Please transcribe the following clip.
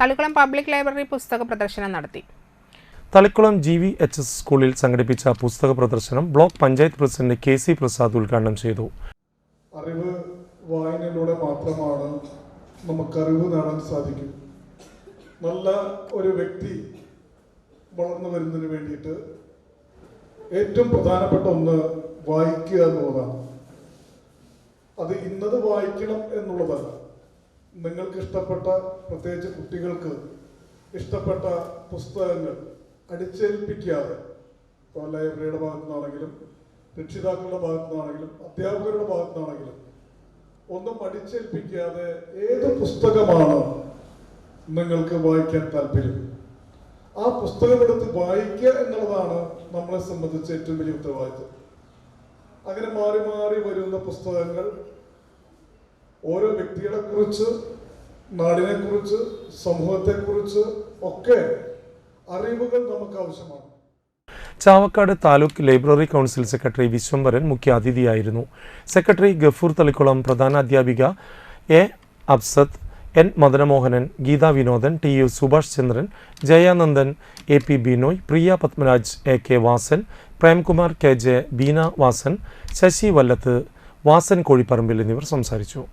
Thalikkulam public library പുസ്തക പ്രദർശനം നടത്തി. തളിക്കുളം GVHS സ്കൂളിൽ സംഘടിപ്പിച്ച പുസ്തക പ്രദർശനം block panchayat president KC Prasad ഉദ്ഘാടനം ചെയ്തു. അറിവ് വായനയിലൂടെ മാത്രമാണ് നമുക്ക് അറിവ് നേടാൻ സാധിക്കും. നല്ല ഒരു വ്യക്തി വളർന്നു വരുന്നതിന് വേണ്ടിയിട്ട് ഏറ്റവും പ്രധാനപ്പെട്ട ഒന്ന് വായിക്കുക എന്നുള്ളതാണ്. അത് ഇന്നത് വായിക്കണം എന്നുള്ളതല്ല. നിങ്ങൾക്ക് ഇഷ്ടപ്പെട്ട, പ്രത്യേകിച്ച് കുട്ടികൾക്ക് ഇഷ്ടപ്പെട്ട പുസ്തകങ്ങൾ അടിച്ചേൽപ്പിക്കാതെ, ഇപ്പോൾ ലൈബ്രറിയുടെ ഭാഗത്തു നിന്നാണെങ്കിലും രക്ഷിതാക്കളുടെ ഭാഗത്തു നിന്നാണെങ്കിലും അധ്യാപകരുടെ ഭാഗത്തു നിന്നാണെങ്കിലും ഒന്നും അടിച്ചേൽപ്പിക്കാതെ ഏത് പുസ്തകമാണ് നിങ്ങൾക്ക് വായിക്കാൻ താല്പര്യം, ആ പുസ്തകമെടുത്ത് വായിക്കുക എന്നുള്ളതാണ് നമ്മളെ സംബന്ധിച്ച് ഏറ്റവും വലിയ ഉത്തരവാദിത്വം. അങ്ങനെ മാറി മാറി വരുന്ന പുസ്തകങ്ങൾ ഓരോ വ്യക്തികളെക്കുറിച്ച്, നാടിനെക്കുറിച്ച്, സമൂഹത്തെക്കുറിച്ച് ഒക്കെ അറിവുകൾ നമുക്ക് ആവശ്യമാണ്. Chavakkad taluk library council secretary Vishwambharan മുഖ്യ അതിഥിയായിരുന്നു. സെക്രട്ടറി ഗഫൂർ തളിക്കുളം, പ്രധാനാധ്യാപിക A. Absath, N. Madanamohanan, Geetha Vinodan, TU Subhash Chandran, Jayanandan, AP Binoy, Priya Padmaraj, AK Vasan, Premkumar KJ, Beena Vasan, Sasi Vallath, Vasan Kozhiparambil എന്നിവർ സംസാരിച്ചു.